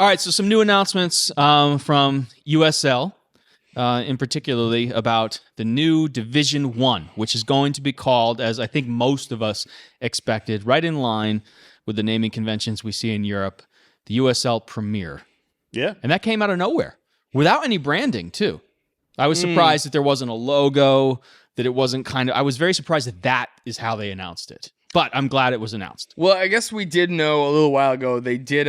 All right, so some new announcements from USL, in particularly about the new Division 1, which is going to be called, as I think most of us expected, right in line with the naming conventions we see in Europe, the USL Premier. Yeah. And that came out of nowhere, without any branding, too. I was surprised that there wasn't a logo, that it wasn't I was very surprised that is how they announced it. But I'm glad it was announced. Well, I guess we did know a little while ago they did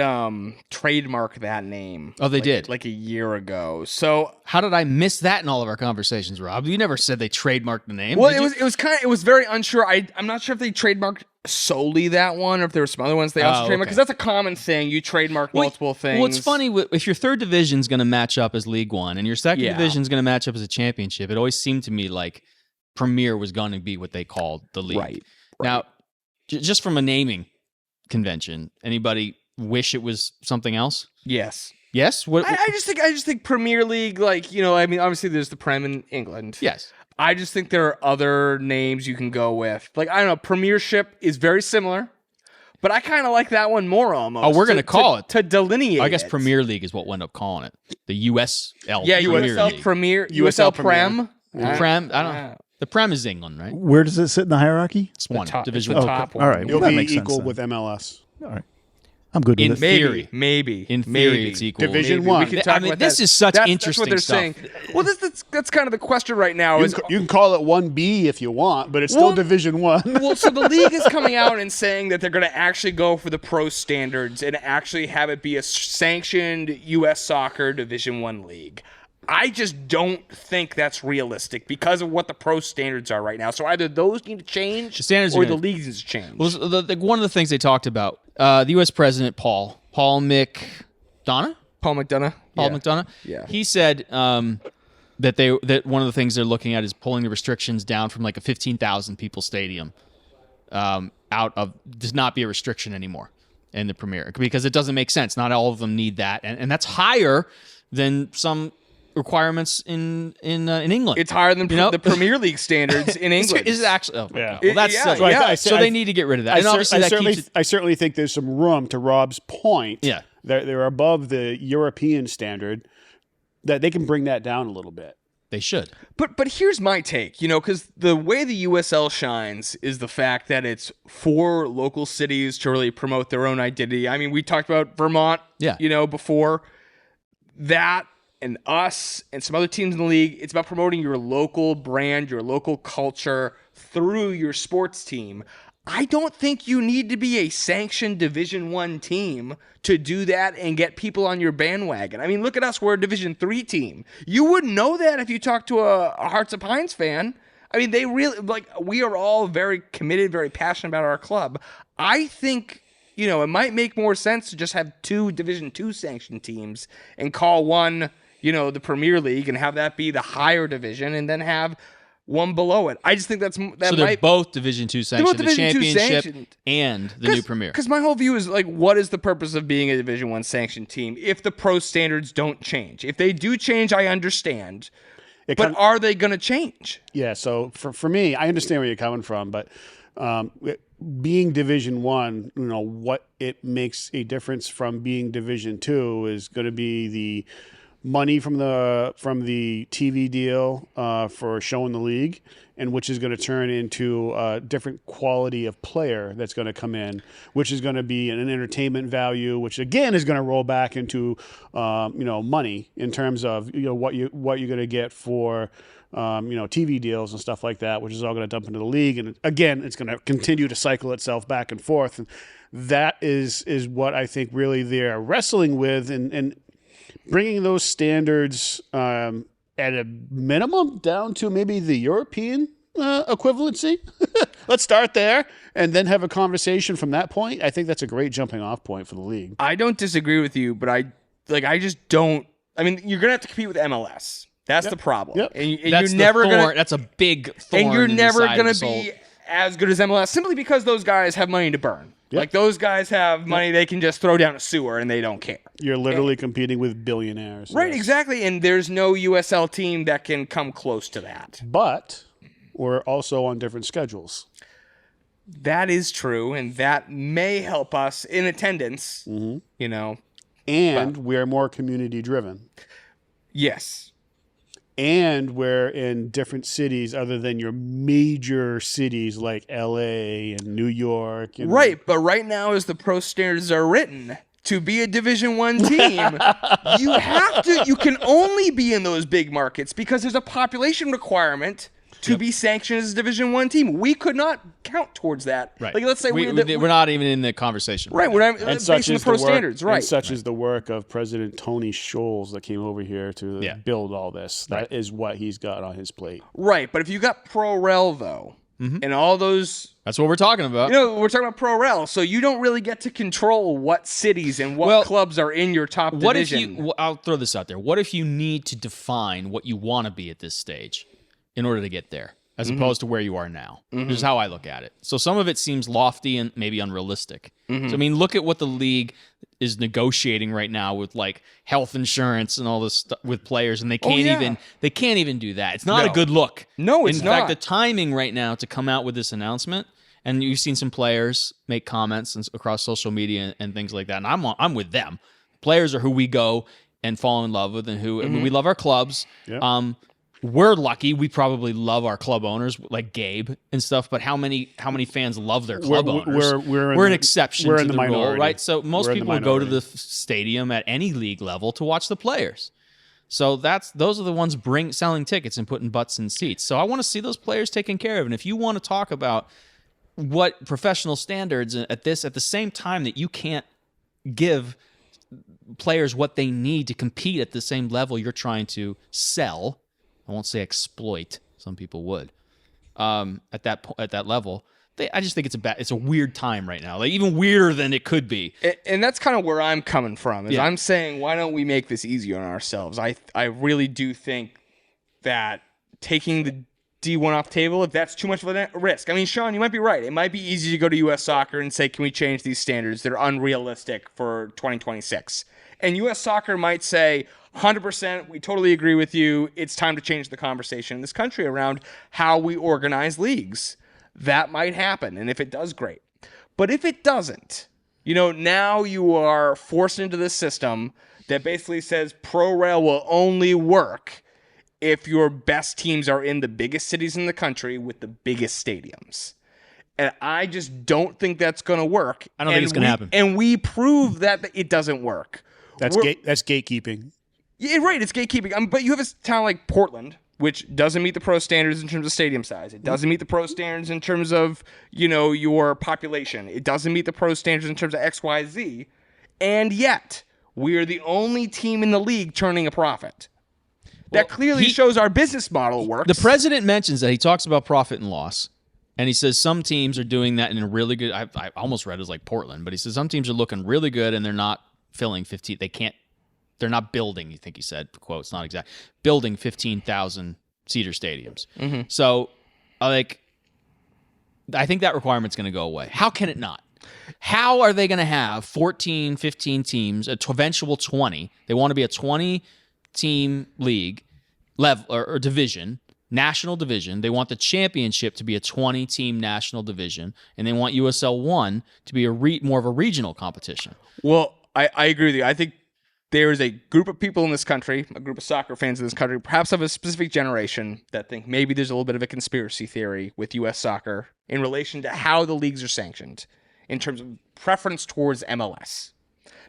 trademark that name. Oh, they did? Like a year ago. So How did I miss that in all of our conversations, Rob? You never said they trademarked the name. well, did you? it was very unsure. I'm not sure if they trademarked solely that one or if there were some other ones they also trademarked, because that's a common thing. You trademark multiple things. Well, it's funny, if your third division is going to match up as League One and your second division is going to match up as a championship, it always seemed to me like Premier was going to be what they called the league. Right. Now, just from a naming convention, anybody wish it was something else? Yes. Yes? What? I just think Premier League, like, you know, I mean, obviously there's the Prem in England. Yes. I just think there are other names you can go with. Like, I don't know, Premiership is very similar, but I kind of like that one more almost. Oh, we're going to call it. To delineate I guess it. Premier League is what we'nd up calling it. The USL Yeah, Premier USL League. Premier, USL USL Prem. Prem, I don't know. The Prem is England, right? Where does it sit in the hierarchy? It's one. top- Division it's the one. top All right. It'll Well, that be makes sense equal then. with MLS. All right. I'm good with In it. theory. Maybe. In theory, maybe. it's equal. Division Maybe. one. We can talk I mean, about this that. is such That's interesting what they're stuff. saying. Well, that's kind of the question right now. You Is can call it 1B if you want, but it's still Well- Division 1. well, so the league is coming out and saying that they're going to actually go for the pro standards and actually have it be a sanctioned U.S. soccer Division 1 league. I just don't think that's realistic because of what the pro standards are right now. So either those need to change The standards or are the gonna- league needs to change. Well, one of the things they talked about, the U.S. President Paul McDonough? Paul McDonough. McDonough? Yeah. He said that one of the things they're looking at is pulling the restrictions down from like a 15,000 people stadium out of does not be a restriction anymore in the Premier because it doesn't make sense. Not all of them need that, and that's higher than some requirements in England. It's higher than know? the Premier League standards in England. Is it actually? Oh my Yeah. God. Well, that's Yeah, silly. yeah. So they need to get rid of that. And obviously that keeps it. I certainly think there's some room, to Rob's point. Yeah. They're above the European standard, that they can bring that down a little bit. They should. But here's my take, you know, because the way the USL shines is the fact that it's for local cities to really promote their own identity. I mean, we talked about Vermont, Yeah. you know, before. That and us and some other teams in the league, it's about promoting your local brand, your local culture through your sports team. I don't think you need to be a sanctioned Division 1 team to do that and get people on your bandwagon. I mean, look at us. We're a Division 3 team. You wouldn't know that if you talked to a Hearts of Pines fan. I mean, they really, like, we are all very committed, very passionate about our club. I think, you know, it might make more sense to just have 2 Division 2 sanctioned teams and call one, you know, the Premier League and have that be the higher division and then have one below it. I just think that So they're might both Division II sanctioned, the Division II championship sanctioned. and the new Premier. Because my whole view is, like, what is the purpose of being a Division 1 sanctioned team if the pro standards don't change? If they do change, I understand. But are they going to change? Yeah, so for me, I understand where you're coming from, but being Division 1, you know, what it makes a difference from being Division 2 is going to be the money from the TV deal for showing the league, and which is going to turn into a different quality of player that's going to come in, which is going to be an entertainment value, which again is going to roll back into you know, money in terms of, you know, what you're going to get for you know, TV deals and stuff like that, which is all going to dump into the league, and again it's going to continue to cycle itself back and forth, and that is what I think really they're wrestling with, and bringing those standards at a minimum down to maybe the European equivalency. Let's start there and then have a conversation from that point. I think that's a great jumping off point for the league. I don't disagree with you, but I just don't. I mean, you're going to have to compete with MLS. That's the problem. Yep. And That's you're never going to. That's a big thorn. And you're in the never side of going this to whole- be as good as MLS simply because those guys have money to burn. Like, those guys have money they can just throw down a sewer and they don't care. You're literally competing with billionaires. Right, yes. exactly. And there's no USL team that can come close to that. But we're also on different schedules. That is true, and that may help us in attendance. You know, And we're more community driven. Yes. And we're in different cities other than your major cities like LA and New York. And Right, but right now, as the pro standards are written, to be a Division I team, you can only be in those big markets because there's a population requirement to be sanctioned as a Division I team. We could not count towards that. Right. Like, let's say we're not even in the conversation. Right, we're not and based such on the is pro the work, standards. Right. And such is the work of President Tony Scholes that came over here to build all this. That is what he's got on his plate. Right, but if you got Pro-rel, though, and all those... That's what we're talking about. We're talking about Pro-rel, so you don't really get to control what cities and what clubs are in your top division. I'll throw this out there. What if you need to define what you want to be at this stage in order to get there, as opposed to where you are now? This is how I look at it. So some of it seems lofty and maybe unrealistic. So, I mean, look at what the league is negotiating right now with like health insurance and all this stuff with players, and they can't even do that. It's not a good look. No, it's in not. fact, the timing right now to come out with this announcement, and you've seen some players make comments across social media and things like that, and I'm with them. Players are who we go and fall in love with, and who I mean, we love our clubs. Yep. We're lucky. We probably love our club owners, like Gabe and stuff. But how many fans love their club owners? We're an exception to the rule, right? So most people go to the stadium at any league level to watch the players. So those are the ones selling tickets and putting butts in seats. So I want to see those players taken care of. And if you want to talk about what professional standards at the same time that you can't give players what they need to compete at the same level you're trying to sell. I won't say exploit. Some people would. At that level, I just think it's a weird time right now. Like even weirder than it could be. And that's kind of where I'm coming from. I'm saying, why don't we make this easier on ourselves? I really do think that taking the D1 off the table, if that's too much of a risk. I mean, Sean, you might be right. It might be easy to go to U.S. Soccer and say, can we change these standards? They're unrealistic for 2026. And U.S. Soccer might say, 100%, we totally agree with you. It's time to change the conversation in this country around how we organize leagues. That might happen. And if it does, great. But if it doesn't, now you are forced into this system that basically says Pro-rel will only work if your best teams are in the biggest cities in the country with the biggest stadiums. And I just don't think that's going to work. I don't think it's going to happen. And we prove that it doesn't work. That's gatekeeping. Yeah, right. It's gatekeeping. But you have a town like Portland, which doesn't meet the pro standards in terms of stadium size. It doesn't meet the pro standards in terms of, your population. It doesn't meet the pro standards in terms of X, Y, Z. And yet, we are the only team in the league turning a profit. That clearly shows our business model works. The president mentions that he talks about profit and loss. And he says some teams are doing that in a really good... I almost read it as like Portland, but he says some teams are looking really good and they're not filling 15... They're not building, you think he said, quote, it's not exact, building 15,000 seater stadiums. Mm-hmm. So, I think that requirement's going to go away. How can it not? How are they going to have 14, 15 teams, eventual 20? They want to be a 20-team league level or division, national division. They want the championship to be a 20-team national division, and they want USL 1 to be more of a regional competition. Well, I agree with you. I think there is a group of people in this country, a group of soccer fans in this country, perhaps of a specific generation, that think maybe there's a little bit of a conspiracy theory with U.S. soccer in relation to how the leagues are sanctioned in terms of preference towards MLS.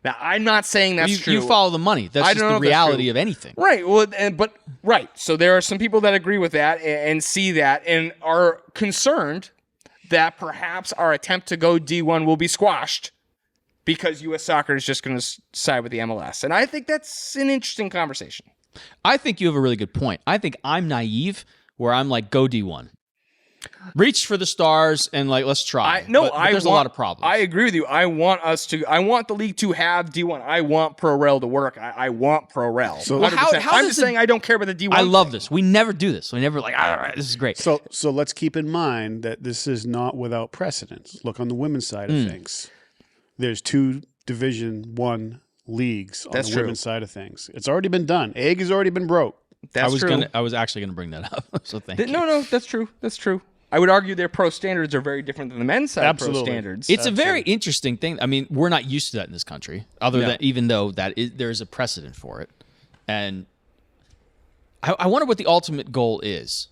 Now, I'm not saying that's true. You follow the money. That's just the reality of anything. Right. Well, right. So there are some people that agree with that and see that and are concerned that perhaps our attempt to go D1 will be squashed because U.S. Soccer is just going to side with the MLS. And I think that's an interesting conversation. I think you have a really good point. I think I'm naive where I'm like, go D1. Reach for the stars and let's try. But there's a lot of problems. I agree with you. I want the league to have D1. I want Pro-rel to work. I want Pro-rel. So I'm just saying I don't care about the D1. I love this. We never do this. We never all right, this is great. So let's keep in mind that this is not without precedence. Look on the women's side of things. There's 2 Division 1 leagues on the women's side of things. It's already been done. Egg has already been broke. That's true. I was actually going to bring that up. So thank you. No, that's true. That's true. I would argue their pro standards are very different than the men's side Absolutely. pro standards. It's a very interesting thing. I mean, we're not used to that in this country, than even though there is a precedent for it. And I wonder what the ultimate goal is,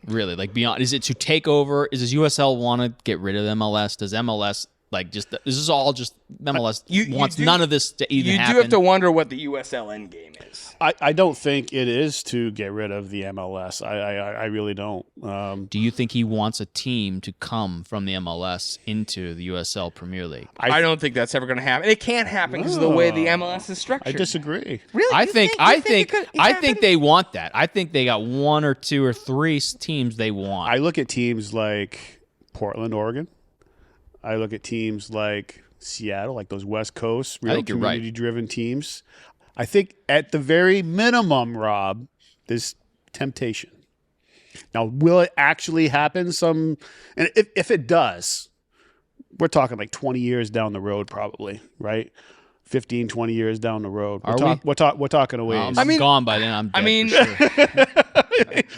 really. Like, beyond, is it to take over? Does USL want to get rid of MLS? Does MLS this is all just MLS wants none of this to even happen? You do have to wonder what the USL end game is. I don't think it is to get rid of the MLS. I really don't. Do you think he wants a team to come from the MLS into the USL Premier League? I don't think that's ever going to happen. It can't happen because of the way the MLS is structured. I disagree. Really? I think they want that. I think they got 1 or 2 or 3 teams they want. I look at teams like Portland, Oregon. I look at teams like Seattle, like those West Coast, real community-driven teams. I think at the very minimum, Rob, there's temptation. Now, will it actually happen? And if it does, we're talking like 20 years down the road, probably, right? 15, 20 years down the road. We're talking a ways. I'm gone by then. I'm dead for sure.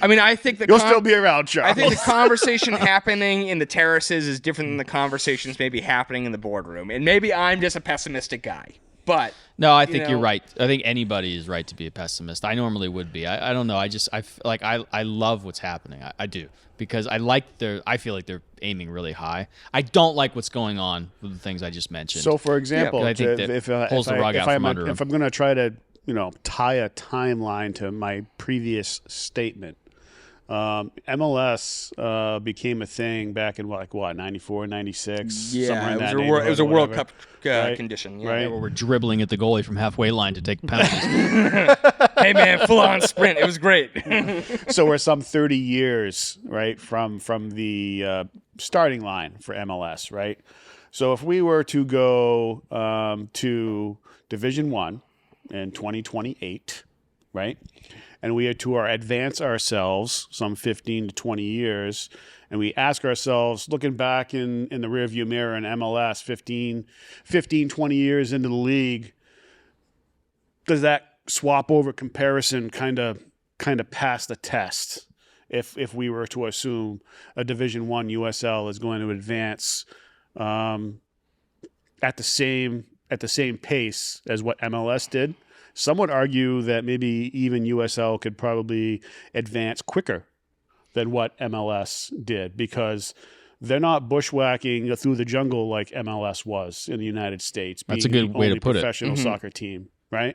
I think you'll still be around, Charles. I think the conversation happening in the terraces is different than the conversations maybe happening in the boardroom. And maybe I'm just a pessimistic guy. But no, I think you're right. I think anybody is right to be a pessimist. I normally would be. I don't know. I love what's happening. I do, because I feel like they're aiming really high. I don't like what's going on with the things I just mentioned. So, for example, I think that pulls the rug out from under them. If I'm going to try to tie a timeline to my previous statement, MLS became a thing back in 94, 96? Yeah, it was a World Cup condition. Yeah, right? Where we're dribbling at the goalie from halfway line to take penalties. Hey man, full on sprint. It was great. So we're some 30 years, right, from the starting line for MLS, right? So if we were to go to Division 1 in 2028, right? And we had to advance ourselves some 15 to 20 years, and we ask ourselves, looking back in the rearview mirror in MLS 15, 20 years into the league, does that swap over comparison kind of pass the test if we were to assume a Division 1 USL is going to advance at the same pace as what MLS did? Some would argue that maybe even USL could probably advance quicker than what MLS did, because they're not bushwhacking through the jungle like MLS was in the United States. That's a good way to put it. Professional soccer team, right?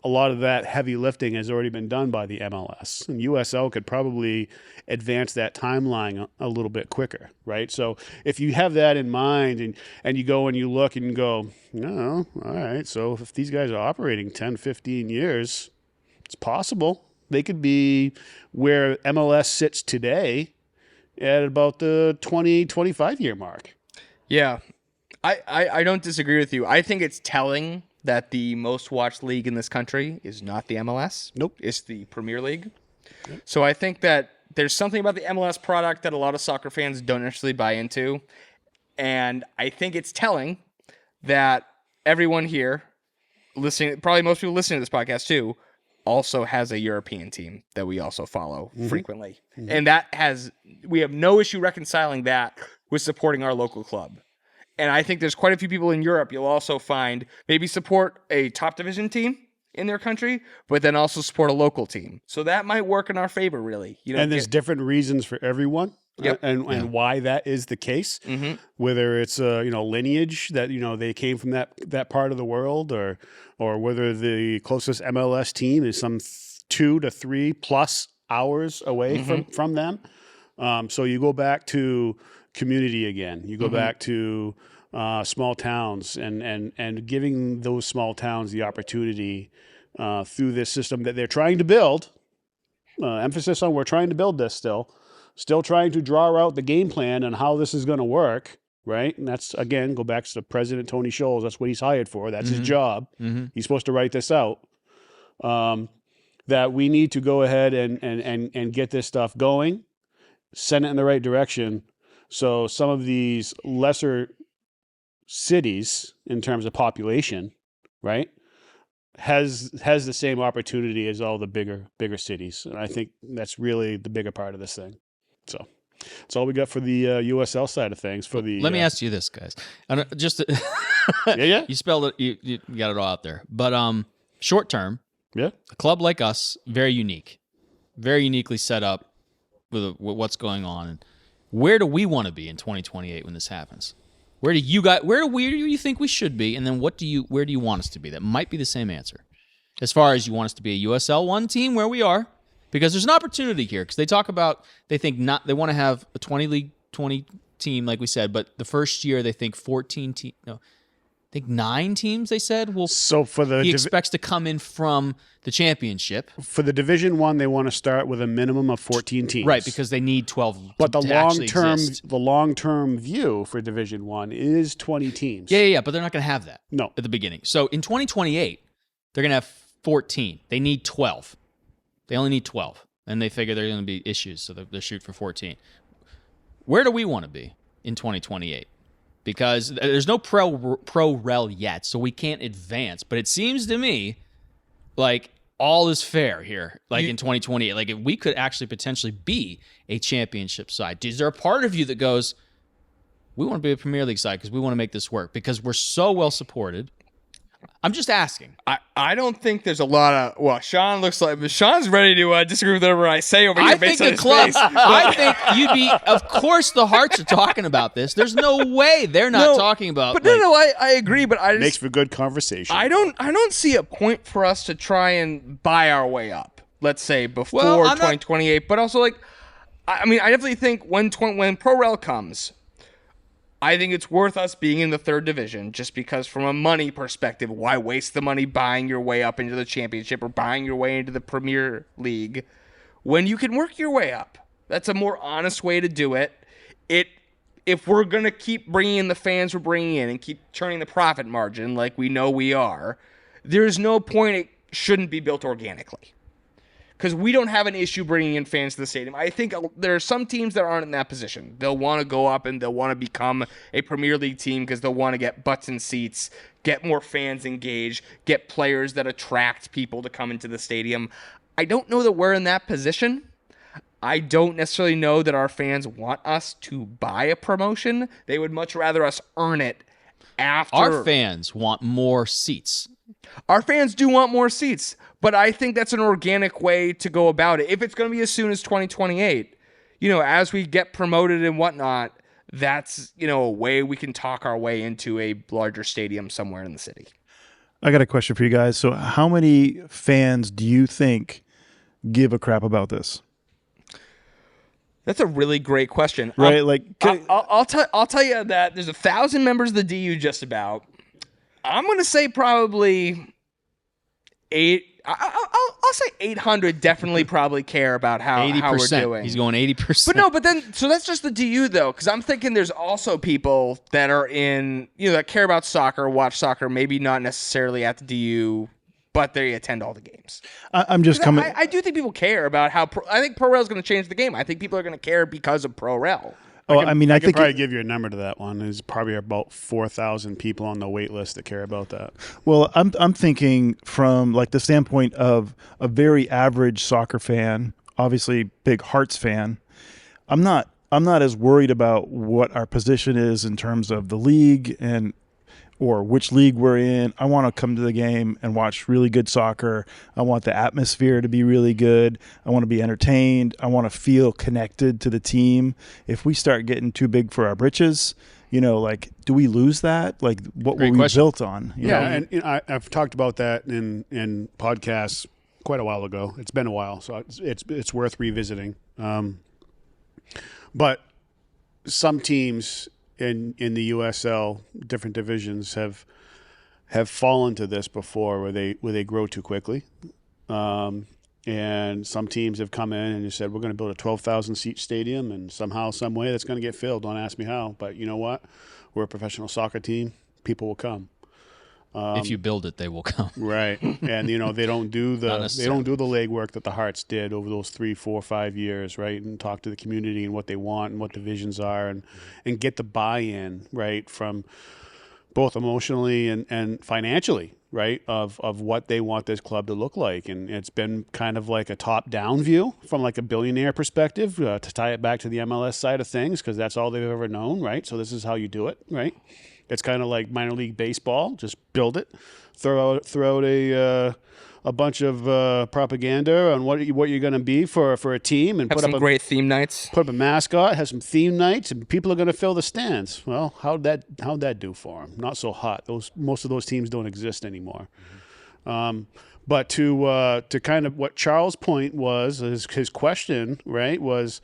A lot of that heavy lifting has already been done by the MLS. And USL could probably advance that timeline a little bit quicker, right? So if you have that in mind and you go and you look and you go, no, all right, so if these guys are operating 10, 15 years, it's possible. They could be where MLS sits today at about the 20, 25-year mark. Yeah, I don't disagree with you. I think it's telling that the most watched league in this country is not the MLS. Nope. It's the Premier League. Yep. So I think that there's something about the MLS product that a lot of soccer fans don't necessarily buy into. And I think it's telling that everyone here listening, probably most people listening to this podcast too, also has a European team that we also follow frequently. And we have no issue reconciling that with supporting our local club. And I think there's quite a few people in Europe you'll also find maybe support a top division team in their country, but then also support a local team. So that might work in our favor, really. And there's different reasons for everyone. Yep. And why that is the case, whether it's lineage that they came from that part of the world, or whether the closest MLS team is some 2 to 3 plus hours away from them. So you go back to community again. You go back to small towns and giving those small towns the opportunity through this system that they're trying to build. Emphasis on we're trying to build this still trying to draw out the game plan and how this is going to work, right? And that's, again, go back to President Tony Scholes. That's what he's hired for. That's his job. He's supposed to write this out. That we need to go ahead and get this stuff going, send it in the right direction. So some of these lesser cities in terms of population, right, has the same opportunity as all the bigger cities. And I think that's really the bigger part of this thing. So That's all we got for the USL side of things. For the Let me ask you this, guys. Just yeah. you spelled it. You got it all out there. But short term, Yeah. a club like us, very unique, very uniquely set up with what's going on. And where do we want to be in 2028 when this happens? Where do you think we should be? And then where do you want us to be? That might be the same answer. As far as you want us to be a USL 1 team where we are, because there's an opportunity here. Because they want to have a 20 team, like we said, but the first year they think 14 teams. No, I think 9 teams. They said So for the he expects to come in from the championship. for the Division 1, they want to start with a minimum of 14 teams. Right, because they need 12. But to actually exist. the long-term view for Division 1 is 20 teams. Yeah, but they're not going to have that. No. At the beginning. So in 2028, they're going to have 14. They need 12. They only need 12. And they figure there are going to be issues, so they're shooting for 14. Where do we want to be in 2028? Because there's no pro-rel yet, so we can't advance. But it seems to me like all is fair here, like in 2028. Like if we could actually potentially be a championship side. Is there a part of you that goes, we want to be a Premier League side because we want to make this work because we're so well supported? I'm just asking. I don't think there's a lot of. Well, Sean looks like Sean's ready to disagree with whatever I say over here. I think the club. I think you'd be. Of course, the Hearts are talking about this. There's no way they're not talking about. But I agree. But I just Makes for good conversation. I don't see a point for us to try and buy our way up. Let's say before 2028. But also, I definitely think when Pro-rel comes, I think it's worth us being in the 3rd division just because from a money perspective, why waste the money buying your way up into the championship or buying your way into the Premier League when you can work your way up? That's a more honest way to do it. If we're going to keep bringing in the fans we're bringing in and keep turning the profit margin like we know we are, there's no point it shouldn't be built organically. Because we don't have an issue bringing in fans to the stadium. I think there are some teams that aren't in that position. They'll want to go up and they'll want to become a Premier League team because they'll want to get butts in seats, get more fans engaged, get players that attract people to come into the stadium. I don't know that we're in that position. I don't necessarily know that our fans want us to buy a promotion. They would much rather us earn it after. Our fans want more seats. Our fans do want more seats, but I think that's an organic way to go about it. If it's going to be as soon as 2028, as we get promoted and whatnot, that's, a way we can talk our way into a larger stadium somewhere in the city. I got a question for you guys. So how many fans do you think give a crap about this? That's a really great question. Right? I'll tell you that there's 1,000 members of the DU just about. I'm going to say probably 8. I'll say 800 definitely probably care about how we're doing. He's going 80%. So that's just the DU though, because I'm thinking there's also people that are in, that care about soccer, watch soccer, maybe not necessarily at the DU, but they attend all the games. I'm just coming. I do think people care about how. I think Pro-rel is going to change the game. I think people are going to care because of Pro-rel. I could think probably give you a number to that one. There's probably about 4,000 people on the wait list that care about that. Well, I'm thinking from the standpoint of a very average soccer fan, obviously big Hearts fan. I'm not as worried about what our position is in terms of the league or which league we're in. I want to come to the game and watch really good soccer. I want the atmosphere to be really good. I want to be entertained. I want to feel connected to the team. If we start getting too big for our britches, do we lose that? What Great were we question. built on? And I've talked about that in podcasts quite a while ago. It's been a while, so it's worth revisiting. But some teams in the USL, different divisions have fallen to this before, where they grow too quickly, and some teams have come in and just said, we're going to build a 12,000 seat stadium, and somehow, some way, that's going to get filled. Don't ask me how, but you know what? We're a professional soccer team. People will come. If you build it, they will come. Right, and they don't do the legwork that the Hearts did over those 3, 4, 5 years, right, and talk to the community and what they want and what the visions are, and get the buy-in, right, from both emotionally and financially right, of what they want this club to look like. And it's been kind of like a top-down view from like a billionaire perspective to tie it back to the MLS side of things, because that's all they've ever known, right? So this is how you do it, right? It's kind of like minor league baseball. Just build it, throw out a bunch of propaganda on what you're going to be for a team, and Have some great theme nights. Put up a mascot, have some theme nights, and people are going to fill the stands. Well, how'd that do for them? Not so hot. Most of those teams don't exist anymore. But to kind of what Charles' point was, his question, right, was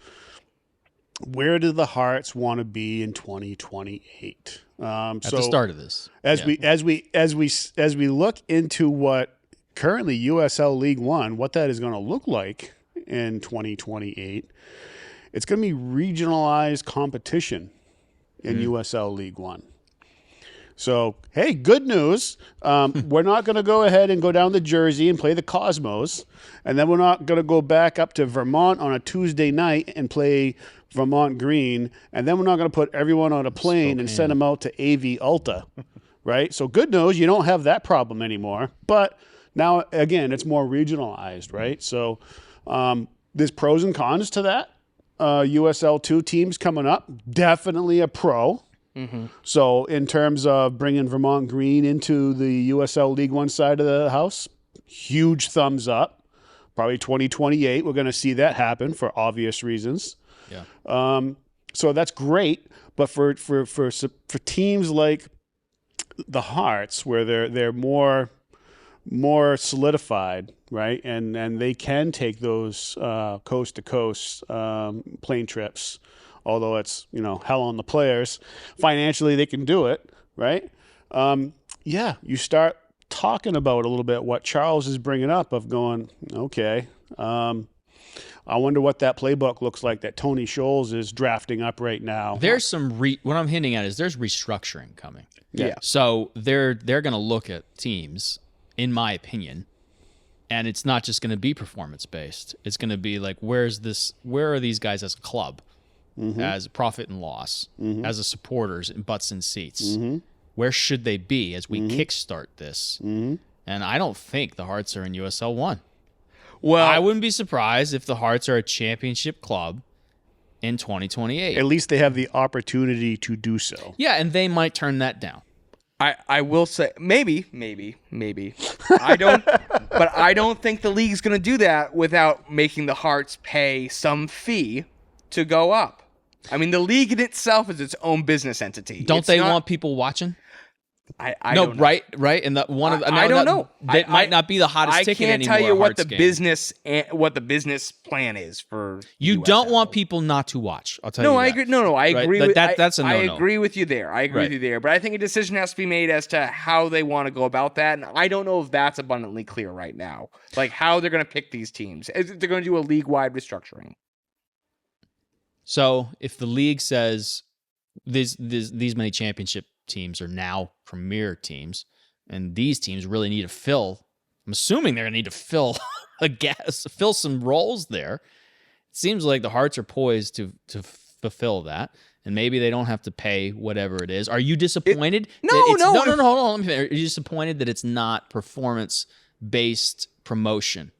where do the Hearts want to be in 2028? At the start of this, as we look into what currently USL League One, what that is going to look like in 2028, it's going to be regionalized competition in USL League One. So, hey, good news. We're not going to go ahead and go down to Jersey and play the Cosmos, and then we're not going to go back up to Vermont on a Tuesday night and play Vermont Green, and then we're not going to put everyone on a plane and send them out to AV Alta, right? So good news, you don't have that problem anymore. But now, again, it's more regionalized, right? So there's pros and cons to that. USL 2 teams coming up, definitely a pro. Mm-hmm. So in terms of bringing Vermont Green into the USL League One side of the house, huge thumbs up. Probably 2028, we're going to see that happen for obvious reasons. Yeah. So that's great, but for teams like the Hearts, where they're more solidified, right, and they can take those coast to coast plane trips, although it's hell on the players. Financially, they can do it, right? You start talking about a little bit what Charles is bringing up of going, okay. I wonder what that playbook looks like that Tony Scholes is drafting up right now. There's some what I'm hinting at is there's restructuring coming. Yeah. So they're going to look at teams, in my opinion, and it's not just going to be performance based. It's going to be like, where are these guys as a club, as profit and loss, as a supporters and butts and seats? Where should they be as we kickstart this? And I don't think the Hearts are in USL 1. Well, I wouldn't be surprised if the Hearts are a championship club in 2028. At least they have the opportunity to do so. Yeah, and they might turn that down. I will say maybe. I don't think the league's going to do that without making the Hearts pay some fee to go up. I mean, the league in itself is its own business entity. Don't they want people watching? I don't know. right, and that one of the, I don't know. That might not be the hottest ticket anymore. I can't tell you what the business plan is for. You USL. don't want people not to watch. I'll tell you. I agree. No, I agree. With, that's a no-no. I agree with you there. With you there. But I think a decision has to be made as to how they want to go about that, and I don't know if that's abundantly clear right now. Like how they're going to pick these teams. They're going to do a league-wide restructuring. So if the league says these many championship teams are now premier teams, and these teams really need to fill. I'm assuming they're going to need to fill fill some roles there. It seems like the Hearts are poised to fulfill that, and maybe they don't have to pay whatever it is. Are you disappointed? No. Hold on. Are you disappointed that it's not performance-based promotion?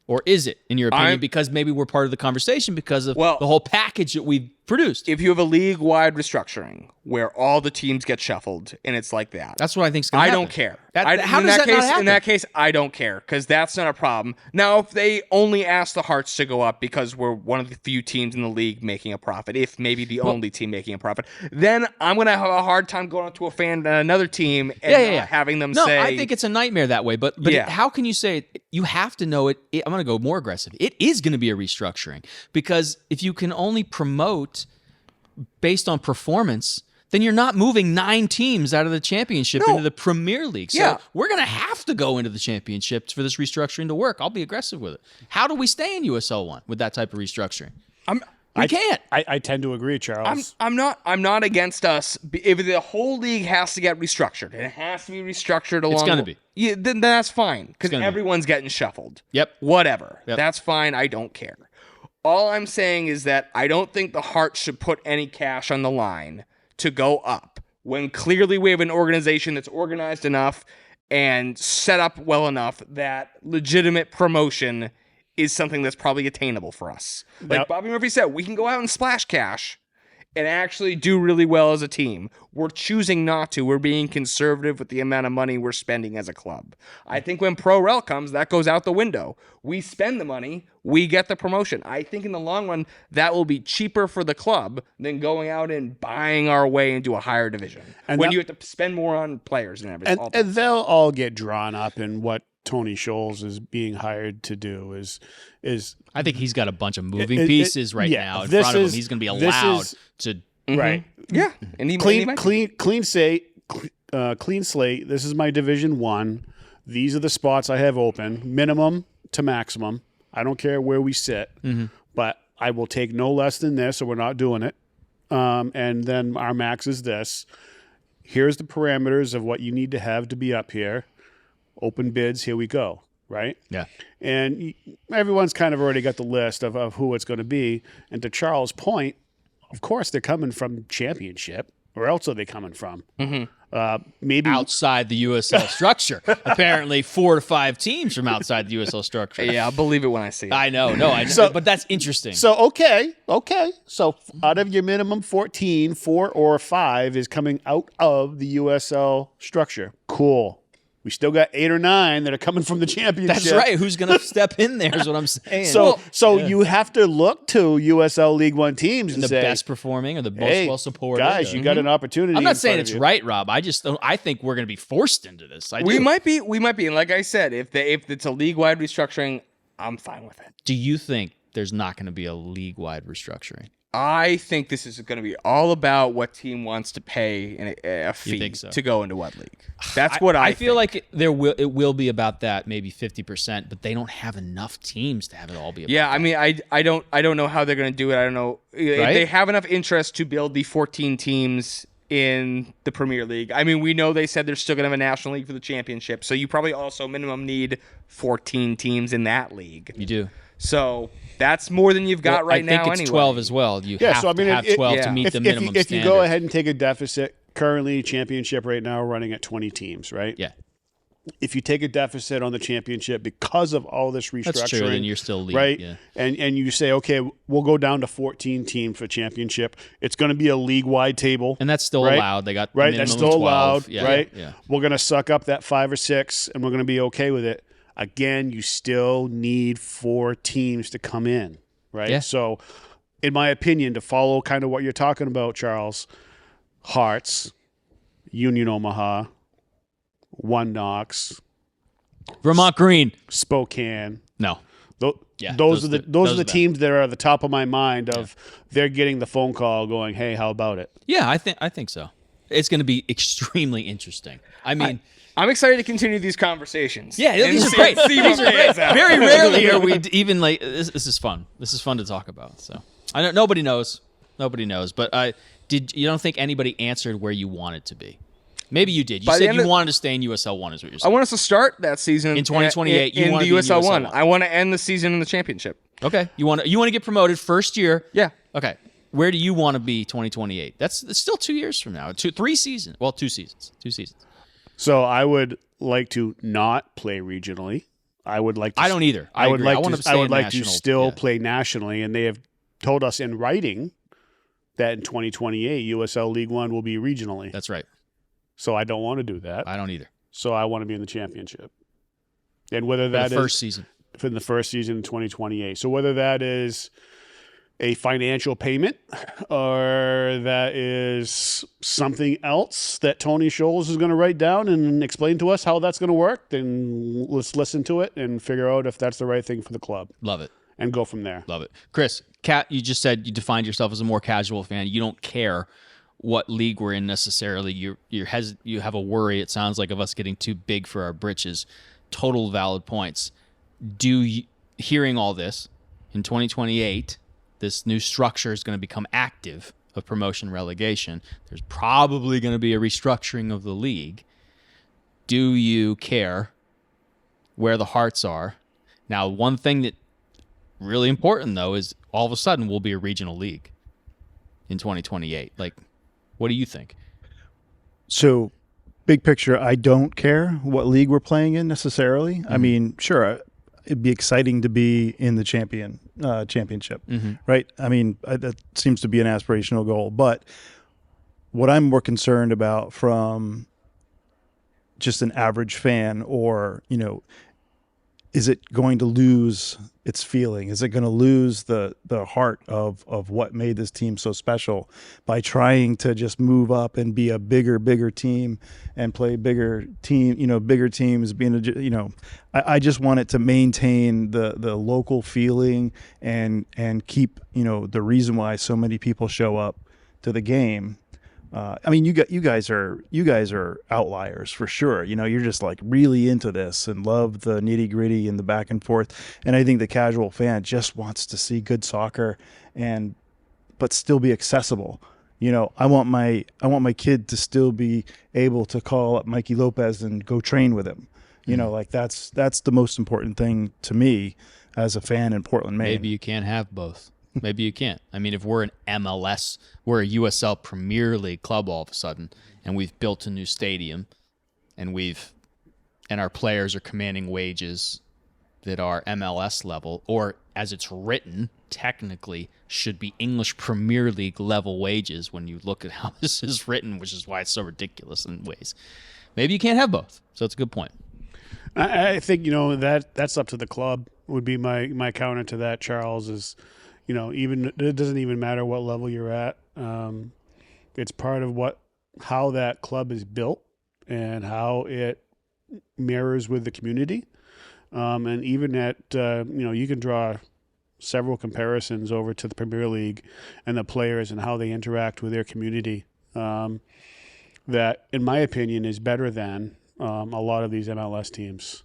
Or is it, in your opinion, because maybe we're part of the conversation because of the whole package that we've produced? If you have a league-wide restructuring where all the teams get shuffled and it's like that. That's what I think is going to happen. I don't care. How does that not happen? In that case, I don't care because that's not a problem. Now, if they only ask the Hearts to go up because we're one of the few teams in the league making a profit, if maybe the only team making a profit, then I'm going to have a hard time going up to a fan and another team and having them say... No, I think it's a nightmare that way. But how can you say it? You have to know it. I'm going to go more aggressive. It is going to be a restructuring because if you can only promote based on performance, then you're not moving 9 teams out of the championship into the Premier League. So we're going to have to go into the championships for this restructuring to work. I'll be aggressive with it. How do we stay in USL 1 with that type of restructuring? We can't. I tend to agree, Charles. I'm not against us. If the whole league has to get restructured, and it has to be restructured along... It's going to be. Yeah, then that's fine, because everyone's getting shuffled. Yep. Whatever. Yep. That's fine. I don't care. All I'm saying is that I don't think the Hearts should put any cash on the line to go up when clearly we have an organization that's organized enough and set up well enough that legitimate promotion is something that's probably attainable for us. Like Yep. Bobby Murphy said, we can go out and splash cash and actually do really well as a team. We're choosing not to. We're being conservative with the amount of money we're spending as a club. I think when Pro-rel comes, that goes out the window. We spend the money, we get the promotion. I think in the long run, that will be cheaper for the club than going out and buying our way into a higher division. And when that- you have to spend more on players and everything. And they'll all get drawn up in what Tony Scholes is being hired to do is I think he's got a bunch of moving it- pieces right yeah, now in this front of him. is- He's going to be this allowed is- to. right. Yeah. And he might be. Clean slate. This is my Division 1. These are the spots I have open, minimum to maximum. I don't care where we sit, but I will take no less than this, or we're not doing it. And then our max is this. Here's the parameters of what you need to have to be up here. Open bids, here we go, right? Yeah. And everyone's kind of already got the list of who it's going to be. And to Charles' point, of course, they're coming from Championship. Where else are they coming from? Maybe Outside the USL structure. Apparently 4 to 5 teams from outside the USL structure. Yeah, I'll believe it when I see it. I know. No, but that's interesting. So, okay. So out of your minimum 14, 4 or 5 is coming out of the USL structure. Cool. We still got 8 or 9 that are coming from the championship. That's right. Who's going to step in there is what I'm saying. So you have to look to USL League One teams and the say, best performing or the most hey, well supported. guys, you got an opportunity. I'm in not saying front it's of you. right, Rob. I think we're going to be forced into this. We might be, and like I said, if it's a league-wide restructuring, I'm fine with it. Do you think there's not going to be a league-wide restructuring? I think this is going to be all about what team wants to pay a fee think so? to go into what league. That's what I feel think. like it will be about that, maybe 50%, but they don't have enough teams to have it all be about. Yeah, I mean, I don't know how they're going to do it. I don't know if Right? they have enough interest to build the 14 teams in the Premier League. I mean, we know they said they're still going to have a national league for the championship, so you probably also minimum need 14 teams in that league. You do. So that's more than you've got right now. I think it's anyway. 12 as well. You have to have 12 to meet if, the if minimum you, if standard. you go ahead and take a deficit, currently championship right now running at 20 teams, right? Yeah, If you take a deficit on the championship because of all this restructuring, that's true. Then you're still league, right? Yeah. And you say, okay, we'll go down to 14 teams for championship. It's going to be a league-wide table. And that's still right? allowed. They got Right, minimum that's still 12. allowed, Yeah, right? Yeah. We're going to suck up that 5 or 6, and we're going to be okay with it. Again, you still need 4 teams to come in, right? Yeah. So, in my opinion, to follow kind of what you're talking about, Charles, Hearts, Union Omaha, One Knox, Vermont Green. Spokane. No. Yeah, Those are those the are teams that are at the top of my mind of they're getting the phone call going, hey, how about it? Yeah, I think so. It's going to be extremely interesting. I mean, I'm excited to continue these conversations. yeah, And these are see- great. see what These are great. pans out. Very rarely are we even like this is fun. This is fun to talk about. So I don't. Nobody knows. But you don't think anybody answered where you wanted to be? Maybe you did. You By the said end you of- wanted to stay in USL 1 is what you're I saying. want us to start that season In 2028, you in wanna the be in USL USL 1. one. I want to end the season in the championship. Okay. You want to get promoted first year. Yeah. Okay. Where do you want to be 2028? That's still 2 years from now. 3 seasons. Well, 2 seasons. 2 seasons. So I would like to not play regionally. I would like to I don't either. I would agree. like I want to stay I would in like national. to still Yeah. play nationally, and they have told us in writing that in 2028 USL League One will be regionally. That's right. So I don't want to do that. I don't either. So I want to be in the championship. And whether For that the is first season. for the first season in 2028. So whether that is a financial payment or that is something else that Tony Scholes is going to write down and explain to us how that's going to work, then let's listen to it and figure out if that's the right thing for the club Love it. and go from there. Love it. Chris, Kat, you just said you defined yourself as a more casual fan. You don't care what league we're in necessarily. You have a worry, it sounds like, of us getting too big for our britches. Total valid points. Hearing all this, in 2028, this new structure is going to become active of promotion relegation. There's probably going to be a restructuring of the league. Do you care where the Hearts are? Now, one thing that really important, though, is all of a sudden we'll be a regional league in 2028. Like, what do you think? So big picture, I don't care what league we're playing in necessarily. Mm-hmm. I mean, sure, it'd be exciting to be in the championship, Mm-hmm. right? I mean, that seems to be an aspirational goal. But what I'm more concerned about from just an average fan, or, is it going to lose its feeling? Is it going to lose the heart of what made this team so special by trying to just move up and be a bigger team and play bigger teams being I just want it to maintain the local feeling and keep, the reason why so many people show up to the game. I mean, you guys are outliers for sure. You're just like really into this and love the nitty gritty and the back and forth. And I think the casual fan just wants to see good soccer but still be accessible. I want my kid to still be able to call up Mikey Lopez and go train with him. Like that's the most important thing to me as a fan in Portland, Maine. Maybe you can't have both. Maybe you can't. I mean, if we're an MLS, we're a USL Premier League club all of a sudden, and we've built a new stadium, and our players are commanding wages that are MLS level, or as it's written, technically should be English Premier League level wages when you look at how this is written, which is why it's so ridiculous in ways. Maybe you can't have both. So it's a good point. I think that's up to the club. Would be my counter to that, Charles. Is even it doesn't even matter what level you're at. It's part of how that club is built and how it mirrors with the community. And even at you can draw several comparisons over to the Premier League and the players and how they interact with their community. That, in my opinion, is better than a lot of these MLS teams.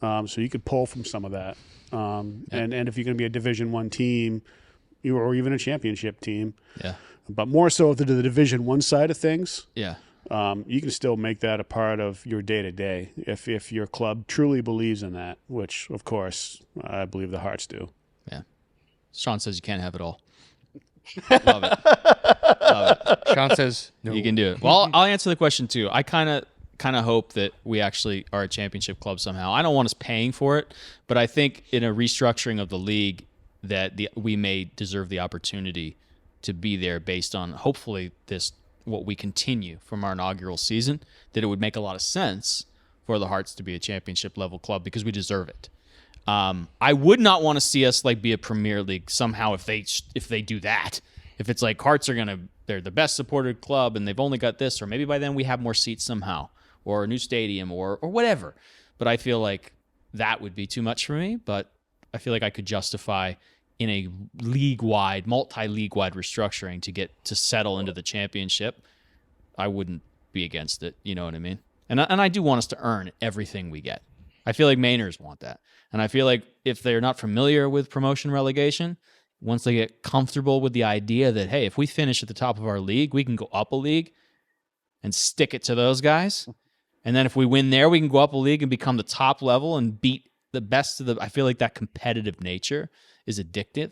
So you could pull from some of that. And if you're going to be a Division I team, or even a championship team, but more so to the Division I side of things, you can still make that a part of your day-to-day if your club truly believes in that, which, of course, I believe the Hearts do. Yeah. Sean says you can't have it all. Love it. Love it. Sean says no. You can do it. Well, I'll answer the question, too. I kind of hope that we actually are a championship club somehow. I don't want us paying for it, but I think in a restructuring of the league that we may deserve the opportunity to be there based on hopefully what we continue from our inaugural season, that it would make a lot of sense for the Hearts to be a championship level club because we deserve it. I would not want to see us be a Premier League somehow if they do that. If it's like Hearts they're the best supported club and they've only got this, or maybe by then we have more seats somehow, or a new stadium, or whatever. But I feel like that would be too much for me. But I feel like I could justify in a multi-league-wide restructuring to settle into the championship. I wouldn't be against it. You know what I mean? And I do want us to earn everything we get. I feel like Mainers want that. And I feel like if they're not familiar with promotion relegation, once they get comfortable with the idea that, hey, if we finish at the top of our league, we can go up a league and stick it to those guys. And then if we win there, we can go up a league and become the top level and beat the best of the... I feel like that competitive nature is addictive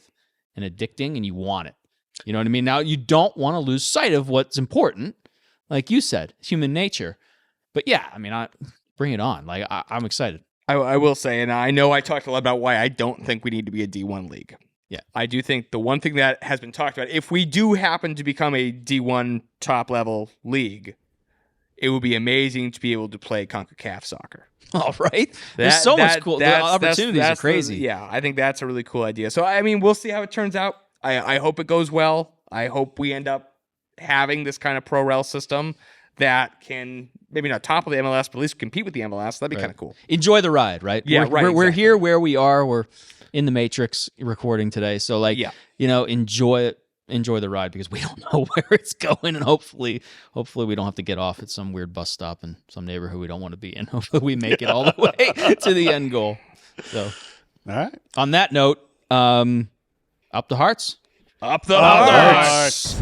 and addicting, and you want it. You know what I mean? Now, you don't want to lose sight of what's important. Like you said, human nature. But yeah, I mean, bring it on. I'm excited. I will say, and I know I talked a lot about why I don't think we need to be a D1 league. Yeah. I do think the one thing that has been talked about, if we do happen to become a D1 top level league, it would be amazing to be able to play CONCACAF soccer. All right. There's so much cool. The opportunities are crazy. I think that's a really cool idea. So, I mean, we'll see how it turns out. I hope it goes well. I hope we end up having this kind of pro-rel system that can maybe not topple the MLS, but at least compete with the MLS. That'd be kind of cool. Enjoy the ride, right? Yeah, We're here where we are. We're in the Matrix recording today. So, enjoy it. Enjoy the ride because we don't know where it's going, and hopefully we don't have to get off at some weird bus stop in some neighborhood we don't want to be in. Hopefully we make it all the way to the end goal. So, all right. On that note, up the Hearts. Up the Hearts.